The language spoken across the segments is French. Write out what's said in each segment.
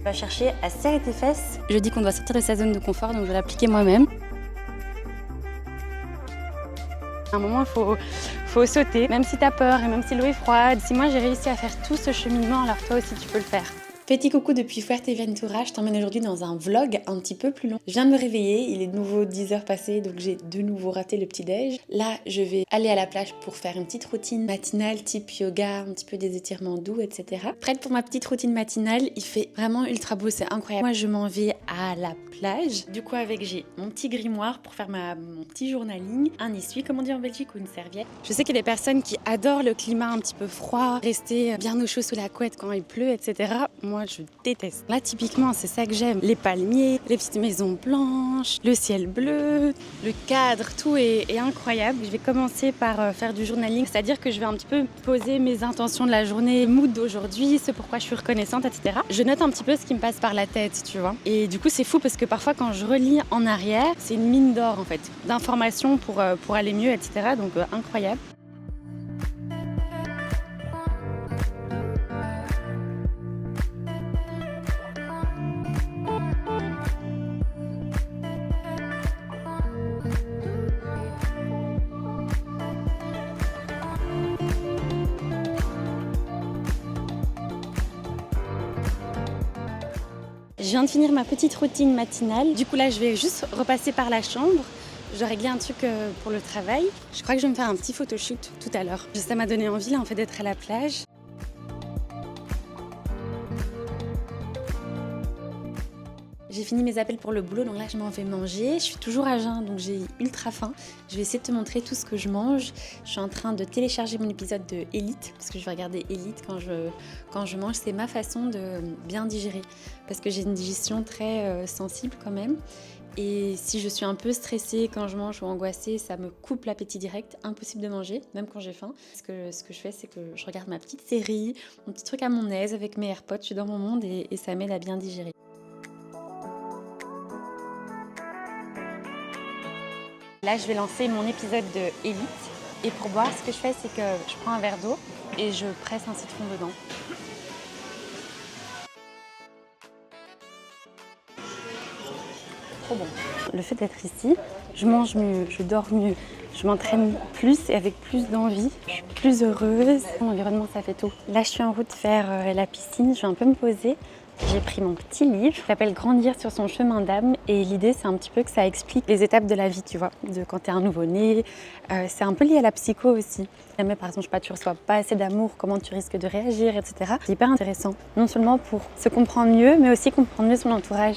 va chercher à serrer tes fesses. Je dis qu'on doit sortir de sa zone de confort, donc je vais l'appliquer moi-même. À un moment, il faut sauter, même si t'as peur et même si l'eau est froide. Si moi j'ai réussi à faire tout ce cheminement, alors toi aussi tu peux le faire. Petit coucou depuis Fuerteventura, je t'emmène aujourd'hui dans un vlog un petit peu plus long. Je viens de me réveiller, il est de nouveau 10h passées, donc j'ai de nouveau raté le petit-déj. Là, je vais aller à la plage pour faire une petite routine matinale type yoga, un petit peu des étirements doux, etc. Prête pour ma petite routine matinale, il fait vraiment ultra beau, c'est incroyable. Moi, je m'en vais à la plage. Du coup, j'ai mon petit grimoire pour faire mon petit journaling, un essuie, comme on dit en Belgique, ou une serviette. Je sais qu'il y a des personnes qui adorent le climat un petit peu froid, rester bien au chaud sous la couette quand il pleut, etc. Moi, je déteste. Là, typiquement, c'est ça que j'aime. Les palmiers, les petites maisons blanches, le ciel bleu, le cadre, tout est incroyable. Je vais commencer par faire du journaling, c'est-à-dire que je vais un petit peu poser mes intentions de la journée, mood d'aujourd'hui, ce pourquoi je suis reconnaissante, etc. Je note un petit peu ce qui me passe par la tête, tu vois. Et du coup, c'est fou parce que parfois, quand je relis en arrière, c'est une mine d'or, en fait, d'informations pour aller mieux, etc. Donc, incroyable. Je viens de finir ma petite routine matinale. Du coup là, je vais juste repasser par la chambre. Je dois régler un truc pour le travail. Je crois que je vais me faire un petit photoshoot tout à l'heure. Ça m'a donné envie là, en fait, d'être à la plage. J'ai fini mes appels pour le boulot, donc là je m'en vais manger. Je suis toujours à jeun, donc j'ai ultra faim. Je vais essayer de te montrer tout ce que je mange. Je suis en train de télécharger mon épisode de Élite, parce que je vais regarder Élite quand je mange. C'est ma façon de bien digérer, parce que j'ai une digestion très sensible quand même. Et si je suis un peu stressée quand je mange ou angoissée, ça me coupe l'appétit direct, impossible de manger, même quand j'ai faim. Ce que je fais, c'est que je regarde ma petite série, mon petit truc à mon aise avec mes AirPods, je suis dans mon monde et ça m'aide à bien digérer. Là, je vais lancer mon épisode de Élite. Et pour boire, ce que je fais, c'est que je prends un verre d'eau et je presse un citron dedans. Trop bon. Le fait d'être ici, je mange mieux, je dors mieux, je m'entraîne plus et avec plus d'envie. Je suis plus heureuse. L'environnement, ça fait tout. Là, je suis en route vers la piscine. Je vais un peu me poser. J'ai pris mon petit livre qui s'appelle Grandir sur son chemin d'âme et l'idée c'est un petit peu que ça explique les étapes de la vie, tu vois, de quand t'es un nouveau-né. C'est un peu lié à la psycho aussi. Si jamais par exemple, je sais pas, tu reçois pas assez d'amour, comment tu risques de réagir, etc. C'est hyper intéressant, non seulement pour se comprendre mieux, mais aussi comprendre mieux son entourage.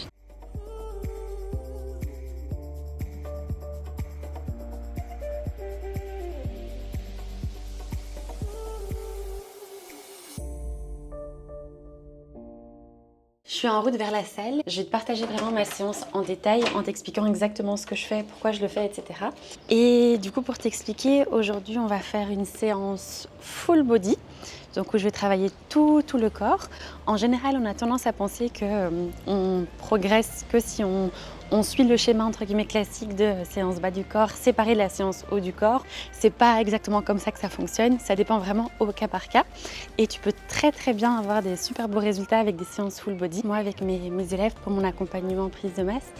Je suis en route vers la salle. Je vais te partager vraiment ma séance en détail en t'expliquant exactement ce que je fais, pourquoi je le fais, etc. Et du coup, pour t'expliquer, aujourd'hui, on va faire une séance full body. Donc où je vais travailler tout le corps. En général, on a tendance à penser qu'on progresse que si on suit le schéma entre guillemets classique de séance bas du corps séparée de la séance haut du corps. C'est pas exactement comme ça que ça fonctionne, ça dépend vraiment au cas par cas. Et tu peux très bien avoir des super beaux résultats avec des séances full body. Moi, avec mes élèves pour mon accompagnement en prise de masse,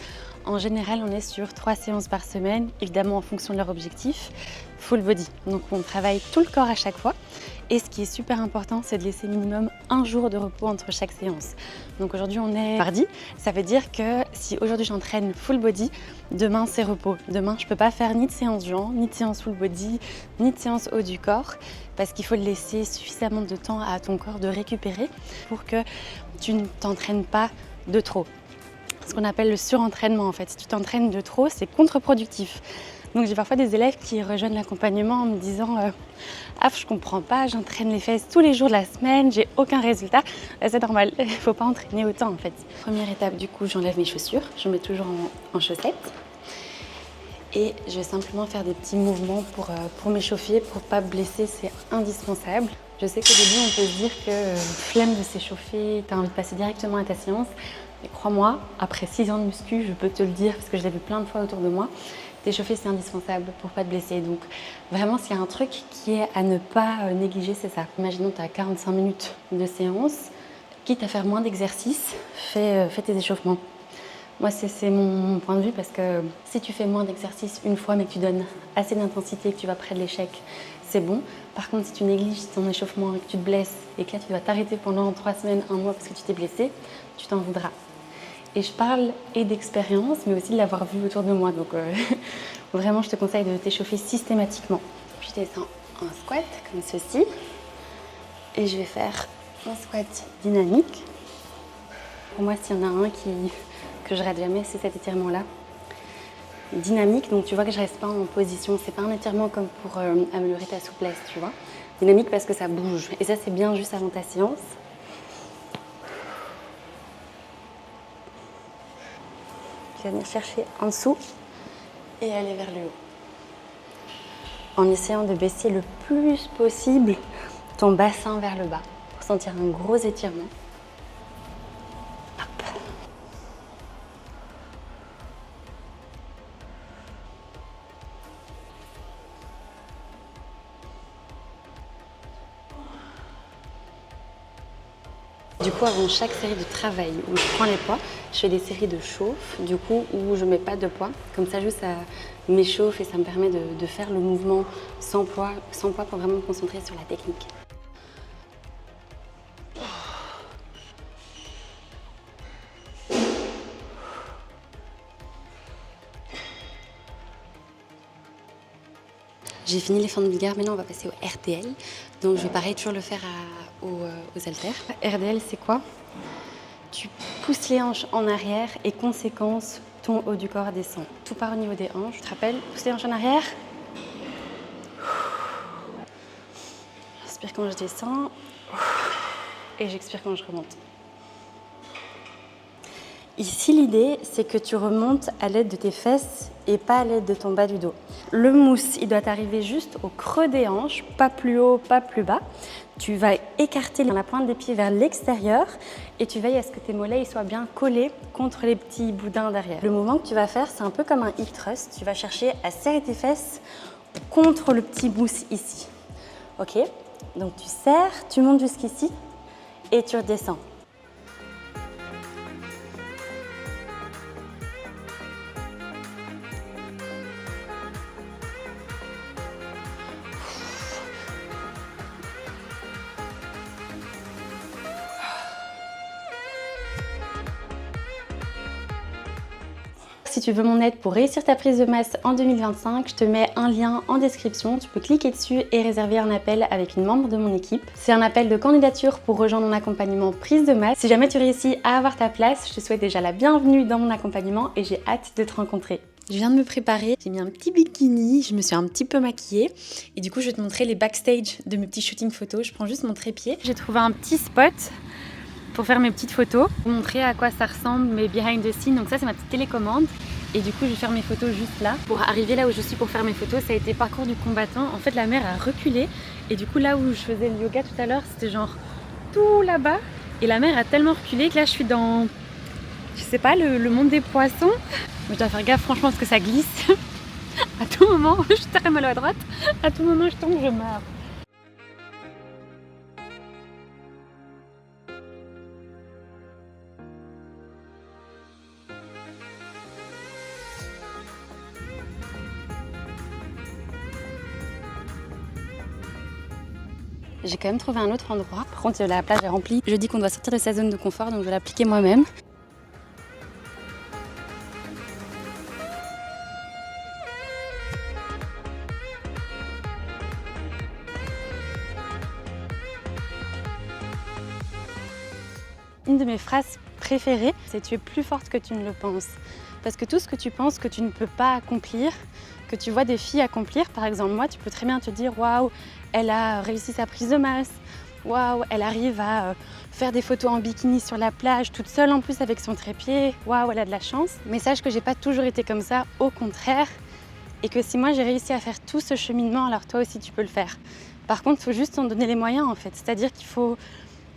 en général, on est sur 3 séances par semaine, évidemment en fonction de leur objectif, full body. Donc on travaille tout le corps à chaque fois. Et ce qui est super important, c'est de laisser minimum 1 jour de repos entre chaque séance. Donc aujourd'hui, on est mardi. Ça veut dire que si aujourd'hui j'entraîne full body, demain c'est repos. Demain, je ne peux pas faire ni de séance jambes, ni de séance full body, ni de séance haut du corps, parce qu'il faut laisser suffisamment de temps à ton corps de récupérer pour que tu ne t'entraînes pas de trop. Ce qu'on appelle le surentraînement en fait. Si tu t'entraînes de trop, c'est contre-productif. Donc j'ai parfois des élèves qui rejoignent l'accompagnement en me disant je comprends pas, j'entraîne les fesses tous les jours de la semaine, j'ai aucun résultat. C'est normal, il ne faut pas entraîner autant en fait. Première étape, du coup, j'enlève mes chaussures, je me mets toujours en chaussettes. Et je vais simplement faire des petits mouvements pour m'échauffer, pour ne pas blesser, c'est indispensable. Je sais qu'au début, on peut se dire que flemme de s'échauffer, tu as envie de passer directement à ta séance. Mais crois-moi, après 6 ans de muscu, je peux te le dire parce que je l'ai vu plein de fois autour de moi, t'échauffer c'est indispensable pour pas te blesser. Donc vraiment, s'il y a un truc qui est à ne pas négliger, c'est ça. Imaginons que tu as 45 minutes de séance. quitte à faire moins d'exercices, fais tes échauffements. Moi, c'est mon point de vue parce que si tu fais moins d'exercices une fois mais que tu donnes assez d'intensité et que tu vas près de l'échec, c'est bon. Par contre, si tu négliges ton échauffement et que tu te blesses et que là, tu dois t'arrêter pendant 3 semaines, 1 mois parce que tu t'es blessé, tu t'en voudras. Et je parle et d'expérience, mais aussi de l'avoir vu autour de moi. Donc, vraiment, je te conseille de t'échauffer systématiquement. Puis, je descends en squat comme ceci. Et je vais faire un squat dynamique. Pour moi, s'il y en a un que je rate jamais, c'est cet étirement-là. Dynamique, donc tu vois que je reste pas en position. C'est pas un étirement comme pour améliorer ta souplesse, tu vois. Dynamique parce que ça bouge. Et ça, c'est bien juste avant ta séance. Tu vas venir chercher en dessous et aller vers le haut. En essayant de baisser le plus possible ton bassin vers le bas pour sentir un gros étirement. Hop. Du coup, avant chaque série de travail où je prends les poids, je fais des séries de chauffe, du coup, où je mets pas de poids. Comme ça, juste ça m'échauffe et ça me permet de faire le mouvement sans poids pour vraiment me concentrer sur la technique. J'ai fini les fentes bulgares, maintenant on va passer au RDL. Donc je vais pareil toujours le faire aux haltères. RDL c'est quoi? Tu pousses les hanches en arrière et conséquence, ton haut du corps descend. Tout part au niveau des hanches. Tu te rappelles? Pousse les hanches en arrière. J'inspire quand je descends et j'expire quand je remonte. Ici, l'idée, c'est que tu remontes à l'aide de tes fesses et pas à l'aide de ton bas du dos. Le mousse, il doit arriver juste au creux des hanches, pas plus haut, pas plus bas. Tu vas écarter la pointe des pieds vers l'extérieur et tu veilles à ce que tes mollets soient bien collés contre les petits boudins derrière. Le mouvement que tu vas faire, c'est un peu comme un hip thrust. Tu vas chercher à serrer tes fesses contre le petit mousse ici. Ok? Donc tu serres, tu montes jusqu'ici et tu redescends. Si tu veux mon aide pour réussir ta prise de masse en 2025, je te mets un lien en description. Tu peux cliquer dessus et réserver un appel avec une membre de mon équipe. C'est un appel de candidature pour rejoindre mon accompagnement prise de masse. Si jamais tu réussis à avoir ta place, je te souhaite déjà la bienvenue dans mon accompagnement et j'ai hâte de te rencontrer. Je viens de me préparer, j'ai mis un petit bikini, je me suis un petit peu maquillée et du coup je vais te montrer les backstage de mes petits shootings photos. Je prends juste mon trépied. J'ai trouvé un petit spot pour faire mes petites photos, vous montrer à quoi ça ressemble mes behind the scenes. Donc ça c'est ma petite télécommande et du coup je vais faire mes photos juste là. Pour arriver là où je suis pour faire mes photos, ça a été parcours du combattant. En fait la mer a reculé et du coup là où je faisais le yoga tout à l'heure, c'était genre tout là-bas et la mer a tellement reculé que là je suis dans, je sais pas, le monde des poissons. Je dois faire gaffe franchement parce que ça glisse. À tout moment, je suis très mal à droite, à tout moment je tombe, je meurs. J'ai quand même trouvé un autre endroit. Par contre, la plage est remplie. Je dis qu'on doit sortir de sa zone de confort, donc je vais l'appliquer moi-même. Une de mes phrases préférées, c'est « tu es plus forte que tu ne le penses ». Parce que tout ce que tu penses que tu ne peux pas accomplir, que tu vois des filles accomplir, par exemple moi, tu peux très bien te dire « waouh, elle a réussi sa prise de masse ». Waouh, elle arrive à faire des photos en bikini sur la plage, toute seule en plus avec son trépied. Waouh, elle a de la chance. Mais sache que j'ai pas toujours été comme ça, au contraire. Et que si moi j'ai réussi à faire tout ce cheminement, alors toi aussi tu peux le faire. Par contre, il faut juste en donner les moyens en fait. C'est-à-dire qu'il faut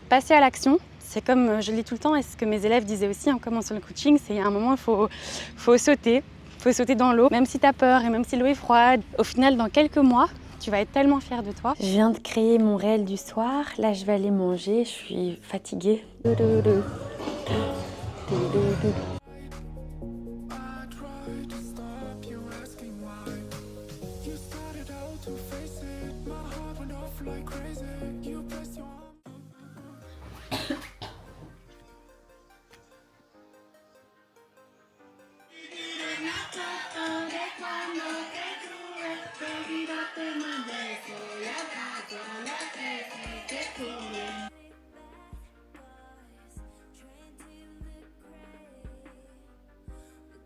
passer à l'action. C'est comme je le dis tout le temps et ce que mes élèves disaient aussi en commençant le coaching, c'est à un moment il faut sauter. Il faut sauter dans l'eau, même si tu as peur et même si l'eau est froide. Au final, dans quelques mois, Tu vas être tellement fière de toi. Je viens de créer mon réel du soir. Là, je vais aller manger. Je suis fatiguée.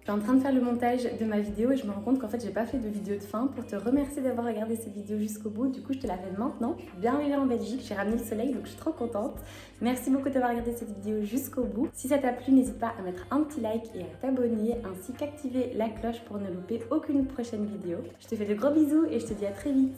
Je suis en train de faire le montage de ma vidéo et je me rends compte qu'en fait j'ai pas fait de vidéo de fin pour te remercier d'avoir regardé cette vidéo jusqu'au bout. Du coup je te la fais maintenant. Je suis bien arrivée en Belgique, j'ai ramené le soleil donc je suis trop contente. Merci beaucoup d'avoir regardé cette vidéo jusqu'au bout. Si ça t'a plu, n'hésite pas à mettre un petit like et à t'abonner ainsi qu'activer la cloche pour ne louper aucune prochaine vidéo. Je te fais de gros bisous et je te dis à très vite.